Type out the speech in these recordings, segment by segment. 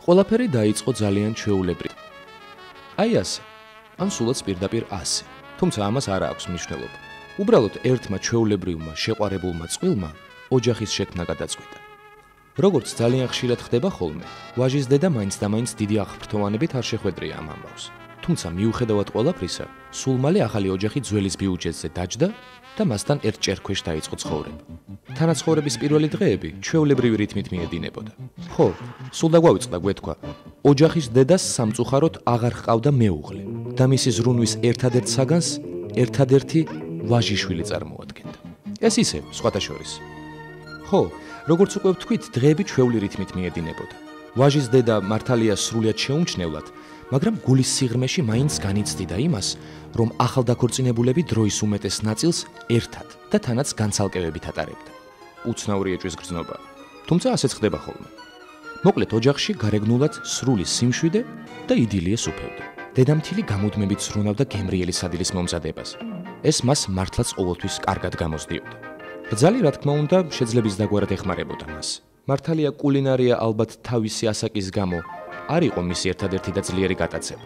ყველაფერი დაიწყო ძალიან ჩვეულებრივ. აი ასე, ან სულაც პირდაპირ ასე. თუმცა ამას არ აქვს მნიშვნელობა. უბრალოდ ერთმა ჩვეულებრივმა შეყვარებულმა წყვილმა ოჯახის შექმნა გადაწყვიტა. როგორც ძალიან ხშირად ხდება ხოლმე, ვაჟის დედა მაინც და მაინც დიდი აღფრთოვანებით არ შეხვედრია ამ ამბავს. თუმცა მიუხედავად ყველაფრისა, სულ მალე ახალი ოჯახი ძველის ბიუჯეტზე დაჯდა და მასთან ერთ ჭერქვეშ დაიწყო ცხოვრება. თანაცხოვრების პირველი დღეები ჩვეულებრივი რითმით მიედინებოდა. ხო, სულ დაგვავიწყდა გვეთქვა, ოჯახის დედას სამწუხაროდ აღარ ჰყავდა მეუღლე და მისი ზრუნვის ერთადერთ საგანს ერთადერთი ვაჟიშვილი წარმოადგენდა. ეს ისე, სხვათა შორის. ხო, როგორც უკვე ვთქვით, დღეები ჩვეული რითმით მიედინებოდა. ვაჟის დედა მართალია სრულიად შეუმჩნევლად, მაგრამ გულის სიღრმეში მაინც განიცდიდა იმას, რომ ახალდაქორწინებულები დროის უმეტეს ნაწილს ერთად და თანაც განცალკევებით ატარებდა. უცნაური ეჭვის გრძნობა. თუმცა ასეც ხდება ხოლმე. მოკლედ ოჯახში გარეგნულად სრული სიმშვიდე და იდილია სუფევდა. დედამთილი გამუდმებით ზრუნავდა გემრიელი სადილის მომზადებას. ეს მას მართლაც ყოველთვის კარგად გამოსდიოდა. ბრძალი, რა თქმა უნდა, შეძლების დაგვარად ეხმარებოდა მას. მართალია კულინარია ალბათ თავისი ასაკის გამო არ იყო მისი ერთადერთი და ძლიერი გატაცება.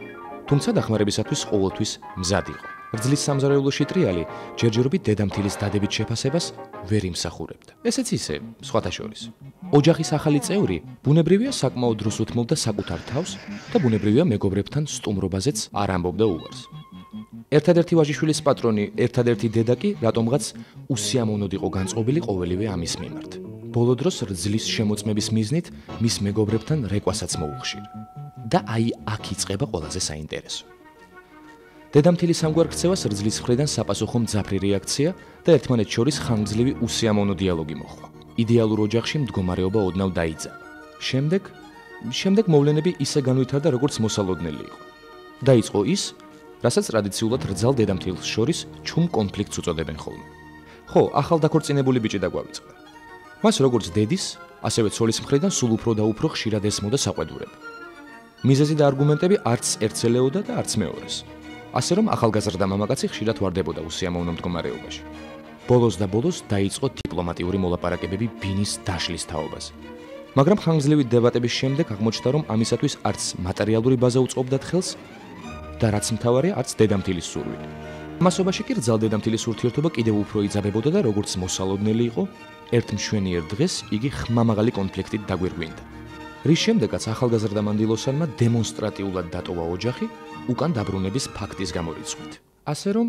თუმცა დახმარებისათვის ყოველთვის მზად იყო. რძლის სამზარეულოში ტრიალი ჯერჯერობით დედამთილის დადებით შეფასებას ვერ იმსახურებდა. ესეც ისე, სხვათა შორის. ოჯახის ახალი წევრი ბუნებრივია საკმაოდ დროს უთმობდა საკუთარ თავს და ბუნებრივია მეგობრებთან სტუმრობაზეც არ ამბობდა უვარს. ერთადერთი ვაჟიშვილის პატრონი, ერთადერთი დედა კი რატომღაც უსიამოვნოდ იყო განწყობილი ყოველივე ამის მიმართ. ბოლო დროს რძლის შემოწმების მიზნით მის მეგობრებთან რეკვასაც მოუხშირა. და აი აქ იწყება ყველაზე საინტერესო. დედამთილის ამგვარ ქცევას რძლის მხრიდან საპასუხო მძაფრი რეაქცია და ერთმანეთს შორის ხანგრძლივი უსიამოვნო დიალოგი მოჰყვა. იდეალურ ოჯახში მდგომარეობა ოდნავ დაიძაბა. შემდეგ მოვლენები ისე განვითარდა, როგორც მოსალოდნელი იყო. დაიწყო ის, რასაც ტრადიციულად რძალ დედამთილს შორის ჩუმ კონფლიქტს უწოდებენ ხოლმე. ხო, ახალდაქორწინებული ბიჭი დაგვავიწყდა. მას როგორც დედის, ასევე ცოლის მხრიდან სულ უფრო და უფრო ხშირად ესმოდა საყვედურება. მიზეზი და არგუმენტები არც ერთს ელეოდა და არც მეორეს. ასე რომ ახალგაზრდა მამაკაცი ხშირად ვარდებოდა უსიამოვნო მდგომარეობაში. ბოლოს დაიწყო დიპლომატიური მოლაპარაკებები ბინის დაშლის თაობაზე. მაგრამ ხანგრძლივი დებატების შემდეგ აღმოჩნდა, რომ ამისათვის არც მატერიალური ბაზა უწყობდათ ხელს და რაც მთავარია, არც დედამთილის სურვილი. მასობაში კი რძალ დედამთილის ურთიერთობა კიდევ უფრო იძაბებოდა და როგორც მოსალოდნელი იყო, ერთ მშვენიერ დღეს იგი ხმამაღალი კონფლიქტით დაგვირგვინდა. რის შემდეგაც ახალგაზრდა მანდილოსანმა დემონსტრატიულად დატოვა ოჯახი უკან დაბრუნების ფაქტის გამორიცხვით. ასე რომ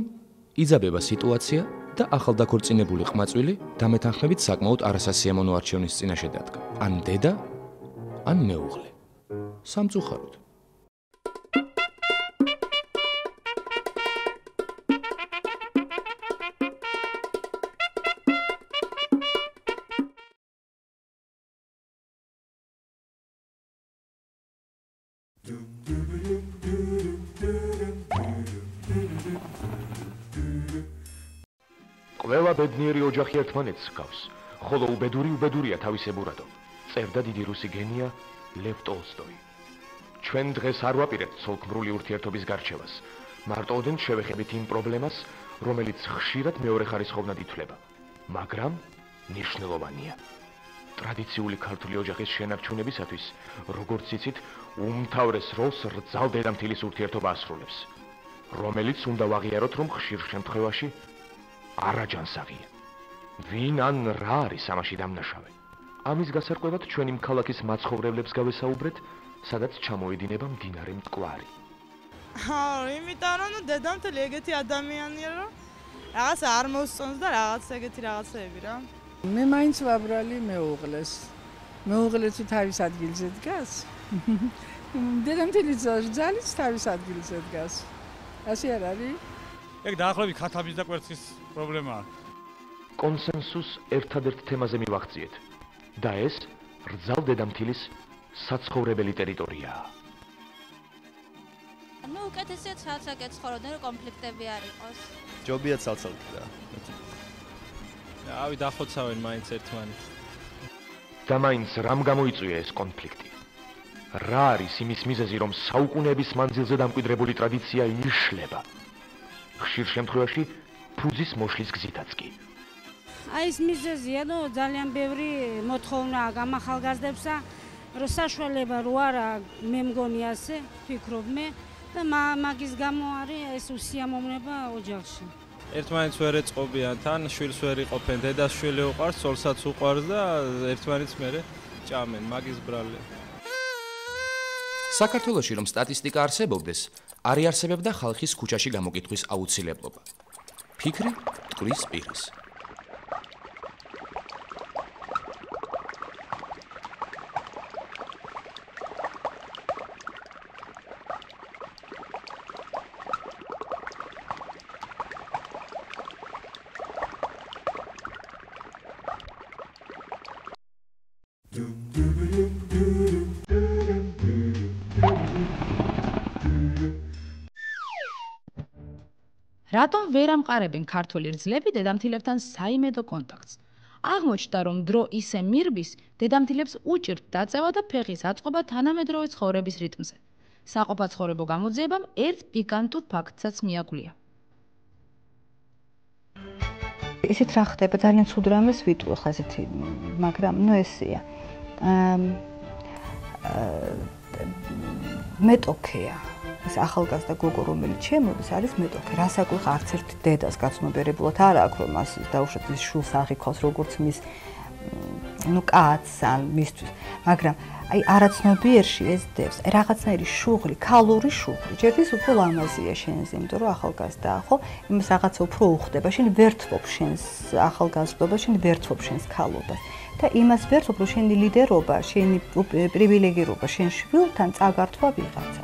იძაბება სიტუაცია და ახალდაქორწინებული ყმაწვილი დამეთანხმებით საკმაოდ არასასიამოვნო არჩევნის წინაშე დადგა. ან დედა, ან მეუღლე. სამწუხაროდ. ყველა ბედნიერი ოჯახი ერთმანეთს ჰგავს, ხოლო უბედურია თავისებურადო. წერდა დიდი რუსი გენია ლევ ტოლსტოი. ჩვენ დღეს არ ვაპირებთ ცოლქმრული ურთიერთობის გარჩევას. მარტოოდენ შევეხებით იმ პრობლემას, რომელიც ხშირად მეორეხარისხოვნად ითვლება, მაგრამ მნიშვნელოვანია. ტრადიციული ქართული ოჯახის შენარჩუნებისათვის, როგორც იცით, უმთავრეს როლს რძალ დედამთილის ურთიერთობა ასრულებს, რომელიც უნდა ვაღიაროთ, რომ ხშირ შემთხვევაში არაჯანსაღია. ვინ ან რა არის ამაში დამნაშავე? ამის გასარკვევად ჩვენი ქალაქის მაცხოვრებლებს გავესაუბრეთ, სადაც ჩამოედინება მდინარე მტკვარი. იმიტომ რომ დედამთილი ეგეთი ადამიანია, რომ რაღაც არ მოსწონს და რაღაც ეგეთი რაღაცები რა. მე მაინც ვაბრალი მეუღლეს. მეუღლე თუ თავის ადგილზე დგას, დედამთილის ძალიც თავის ადგილზე დგას. ასე არ არის? ეგ დაახლოებით ქათამის და კვერცხის პრობლემაა. კონსენსუსს ერთადერთ თემაზე მივახციეთ და ეს რძალ დედამთილის საცხოვრებელი ტერიტორიაა. ნუ უკეთესია ცალ-ცალკე ცხოვრობდნენ, რომ კონფლიქტები არ იყოს. ჯობია ცალ-ცალკე რა. ავი დახოცავენ მაინც ერთმანეთს. და მაინც რამ გამოიწვია ეს კონფლიქტი? რა არის იმის მიზეზი, რომ საუკუნეების მანძილზე დამკვიდრებული ტრადიცია იშლება? ხშირ შემთხვევაში ფუძის მოშლის გზითაც კი. აი ეს მიზეზია, რომ ძალიან ბევრი მოთხოვნა გამახალგაზრდებსა რომ საშუალება რო არა, მე მგონი ასე ვფიქრობ მე და მაგის გამო არის ეს უსიამოვნება ოჯახში. ერთმანეთს ვერ ეწყობიან, თან შვილს ვერ იყოფენ, დედას შვილი უყვარს, ცოლსაც უყვარს და ერთმანეთს მერე ჭამენ, მაგის ბრალია. საქართველოში რომ სტატისტიკა არსებობდეს, არ იარსებებდა ხალხის ქუჩაში გამოკითხვის აუცილებლობა. ფიქრი მტკვრის პირას. რატომ ვერ ამყარებენ ქართველი რძლები დედამთილებთან საიმედო კონტაქტს? აღმოჩნდა, რომ დრო ისე მირბის, დედამთილებს უჭირთ დაწევა და ფეხის აწყობა თანამედროვე ცხოვრების რიტმზე. საყოფაცხოვრებო გამოძიებამ ერთ პიკანტურ ფაქტსაც მიაგვლია. ისეთ რა ხდება, ძალიან ცუდ რამეს ვიტყვი ხა ესეთი, მაგრამ ესეა. მეტოქეა. ეს ახალგაზრდა გოგო რომელიც შემოდის არის მეტოქე. რასაკვირ არც ერთ დედას გაცნობიერებულად არ აქვს რომ მას დაუშვათ ის შულს აღიქოს როგორც მის კაცს ან მისთვის. მაგრამ აი არაცნობიერში ეს დევს რაღაცნაირი შუღლი, ქალური შუღლი. ჯერ ის უფრო ლამაზია შენზე, იმიტომ რომ ახალგაზრდაა, ხო? იმას რაღაცა უფრო უხდება. შენ ვერთვობ შენს ახალგაზრდობას, შენ ვერთვობ შენს ქალობას. და იმას ვერთობ რომ შენი ლიდერობა, შენი პრივილეგირობა, შენ შვილთან წაგართვა ვიღაცა.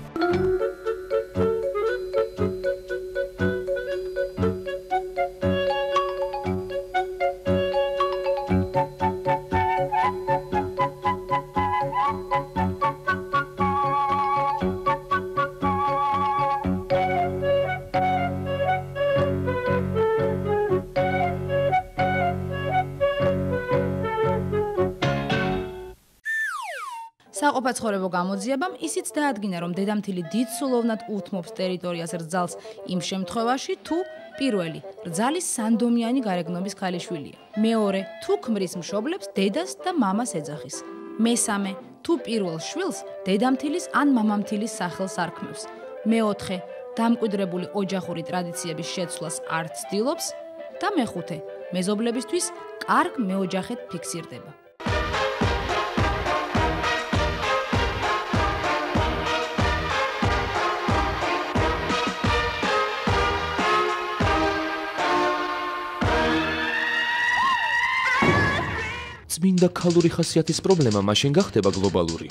საყოფაცხოვრებო გამოძიებამ ისიც დაადგინა, რომ დედამთილი დიდსულოვნად უთმობს ტერიტორიას რძალს იმ შემთხვევაში, თუ პირველი რძალის სანდომიანი გარეგნობის ქალიშვილია. მეორე თუ ქმრის მშობლებს დედას და მამას ეძახის. მესამე თუ პირველ შვილს დედამთილის ან მამამთილის სახელს არქმევს. მეოთხე დამკვიდრებული ოჯახური ტრადიციების შეცვლას არ ცდილობს და მეხუთე მეზობლებისთვის კარგ მეოჯახედ ფიქსირდება. წმინდა ქალური ხასიათის პრობლემა მაშინ გახდება გლობალური,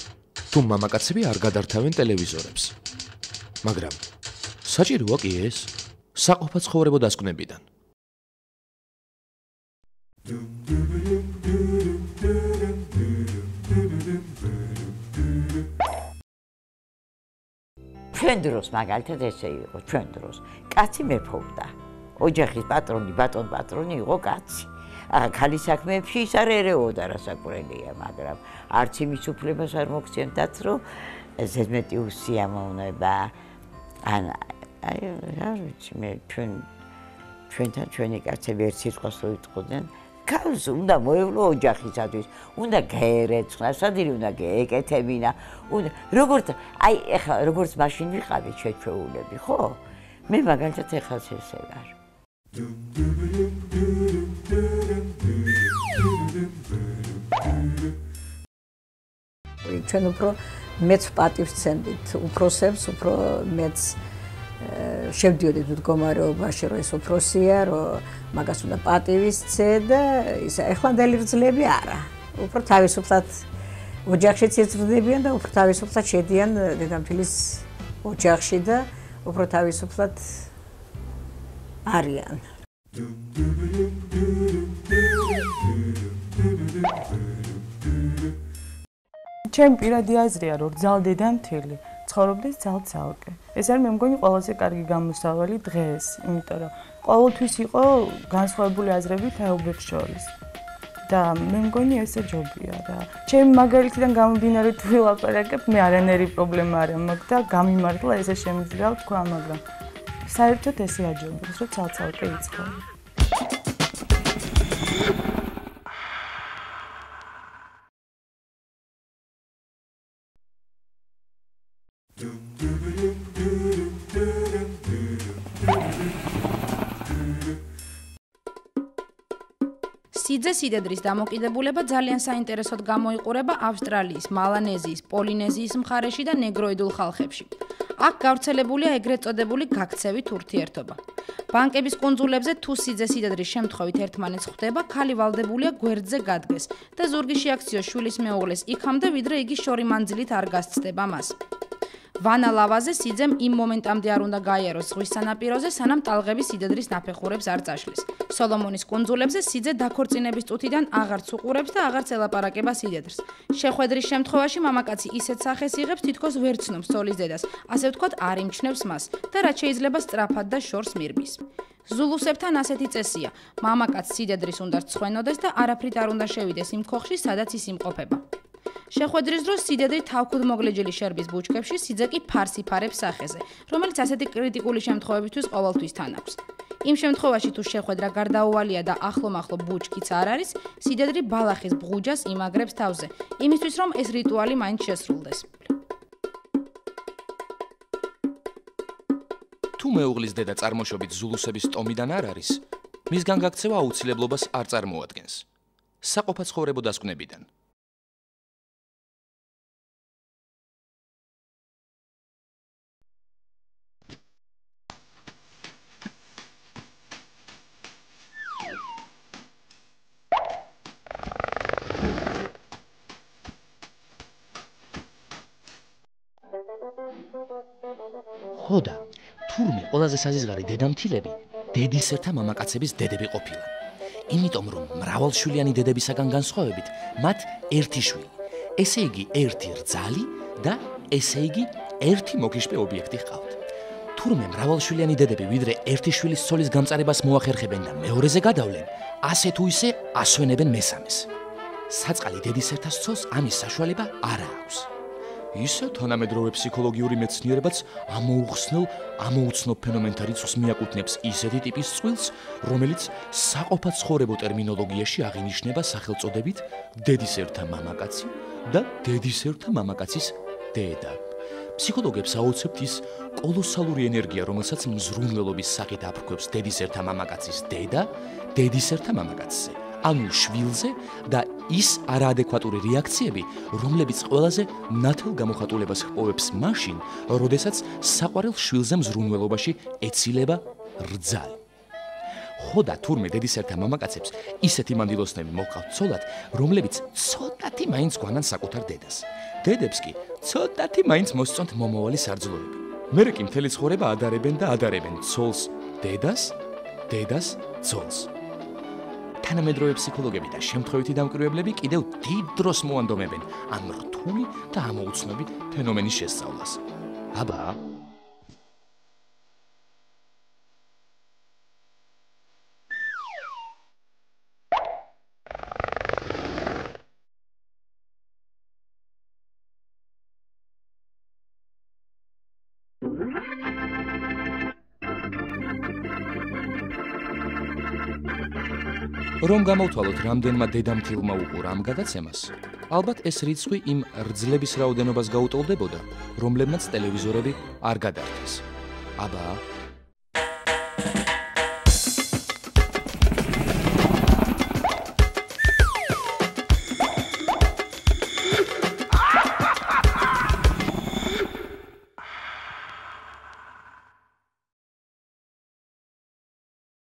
თუ მამაკაცები არ გადართავენ ტელევიზორებს. მაგრამ საჭიროა კი ეს საყოფაცხოვრებო დასკვნებიდან. ჩვენ დროს მაგალითად ესე იყო, ჩვენ დროს კაცი მეფობდა. ოჯახის პატრონი იყო კაცი. ქალის საქმეებში ის არ ერეოდა რასაკვირველია, მაგრამ არც იმის უფლებას არ მოგცემდათ, რომ ზედმეტი უსიამოვნება ან არ ვიცი მე ჩვენთან ჩვენი კაცები ერთ სიტყვას რო იტყოდნენ, ქალს უნდა მოევლო ოჯახისათვის, უნდა გაერეცხნა, სადირი უნდა გაეკეთებინა, უნდა როგორც აი ეხლა როგორც მაშინ ვიყავით შეჩვეულები, ხო? მე მაგალითად ეხლა ესე ვარ. ჩვენ უფრო მეც პატივს ვცემდით უფროსებს, უფრო მეც შევდიოდით მდგომარეობაში, რომ ეს უფროსია, რომ მაგას უნდა პატივის ცე და ისა ეხლანდელი რძლები არა. უფრო თავისუფლად ოჯახშიც იზრდებიან და უფრო თავისუფლად შედიან დედამთილის ოჯახში და უფრო თავისუფლად არიან. ჩემი პირადი აზრია, რომ რძალ დედამთილი ცხოვრობდეს ძალ-ძალკე. ეს არის მე მგონი ყველაზე კარგი გამოსავალი დღეს, იმიტომ რომ ყოველთვის იყო განსხვავებული აზრები თაობებს შორის. და მე მგონი ესე ჯობია რა. ჩემი მაგალითიდან გამომდინარე თუ ვილაპარაკებ, მე არანაირი პრობლემა არ მაქვს და გამიმართლა ესე შემიძლია ვთქვა, მაგრამ საერთოდ ესე აჯობებს, რომ ძალ-ძალკე იცხოვრე. სიძე სიდედრის დამოკიდებულება ძალიან საინტერესოდ გამოიყურება ავსტრალიის, მალანეზიის, პოლინეზიის მხარეში და ნეგროიდულ ხალხებში. აქ გავრცელებულია ეგრეთ წოდებული გაქცევით ურთიერთობა. ბანკების კუნძულებზე თუ სიძე სიდედრის შემთხვევით ერთმანეთს ხვდება, ქალი ვალდებულია გვერდზე გადგეს და ზურგი შეაქციოს შვილის მეუღლეს იქამდე, ვიდრე იგი შორი მანძილით არ გასცდება მას. ვანა ლავაზე სიძემ იმ მომენტამდე არ უნდა გაიაროს ზღვის სანაპიროზე, სანამ ტალღები სიდედრის ნაფეხურებს არ წაშლის. სოლომონის კუნძულებზე სიძე დაქორწინების წუთიდან აღარც უყურებს და აღარც ელაპარაკება სიდედრს. შეხვედრის შემთხვევაში მამაკაცი ისეთ სახეს იღებს, თითქოს ვერ ცნობს ცოლის დედას, ასე ვთქვათ, არ იმჩნევს მას და რაც შეიძლება სწრაფად და შორს მირბის. ზულუსებთან ასეთი წესია: მამაკაცს სიდედრის უნდა რცხვენოდეს და არაფრით არ უნდა შევიდეს იმ ქოხში, სადაც ის იმყოფება. შეხვედრის დროს სიდედრი თავქუდმოგლეჯილი შერბის ბუჩქებში, სიძე კი ფარს იფარებს სახეზე, რომელიც ასეთი კრიტიკული შემთხვევებისთვის ყოველთვის თან აქვს. იმ შემთხვევაში თუ შეხვედრა გარდაუვალია და ახლომახლო ბუჩქიც არ არის, სიდედრი ბალახის ბღუჯას იმაგრებს თავზე, იმისთვის რომ ეს რიტუალი მაინც შესრულდეს. თუ მეუღლის დედა წარმოშობით ზულუსების ტომიდან არ არის, მისგან გაქცევა აუცილებლობას არ წარმოადგენს. საყოფაცხოვრებო დასკვნებიდან. ხოდა, თურმე ყველაზე საზიზღარი დედამთილები დედისერთა მამაკაცების დედები ყოფილან. იმიტომ რომ მრავალშვილიანი დედებისაგან განსხვავებით, მათ ერთი შვილი, ესე იგი ერთი რძალი და ესე იგი ერთი მოგიშპე ობიექტი ჰყავთ. თურმე მრავალშვილიანი დედები ვიდრე ერთი შვილის ცოლის გამწარებას მოახერხებენ და მეორეზე გადავლენ, ასე თუ ისე ასვენებენ მესამეს. საწყალი დედისერთა ცოლს ამის საშუალება არ აქვს. ისე თანამედროვე ფსიქოლოგიური მეცნიერებაც ამოუცნობ ფენომენთა რიცხვს მიაკუთვნებს ისეთი ტიპის წყვილს, რომელიც საყოფაცხოვრებო ტერმინოლოგიაში აღინიშნება სახელწოდებით დედისერთა მამაკაცი და დედისერთა მამაკაცის დედა. ფსიქოლოგებს აუცებთ ის კოლოსალური ენერგია, რომელსაც მზრუნველობის სახით აფრქვევს დედისერთა მამაკაცის დედა დედისერთა მამაკაცზე. ანუ შვილზე და ის არაადეკვატური რეაქციები, რომლებიც ყველაზე ნათელ გამოხატულებას ჰპოვებს მაშინ, როდესაც საყვარელ შვილზე მზრუნველობაში ეცილება რძალი. ხოდა თურმე დედისერთა მამაკაცებს ისეთი მანდილოსნები მოჰყავთ ცოლად, რომლებიც ცოტათი მაინც გვანან საკუთარ დედას. დედებს კი ცოტათი მაინც მოსწონთ მომავალი სარძლოები. მერე კი მთელი ცხოვრება ადარებენ და ადარებენ ცოლს დედას, დედას ცოლს. თანამედროვე ფსიქოლოგები და შემთხვევითი დამკვირვებლები კიდევ დიდ დროს მოანდომებენ ამ რთული და ამოუცნობი ფენომენის შესწავლას. აბა რომ გამოვთვალოთ რამდენმა დედამთილმა უყურა ამ გადაცემას, ალბათ ეს რიცხვი იმ რძლების რაოდენობას გაუტოლდებოდა, რომლებმაც ტელევიზორები არ გადაარჩეს. აბა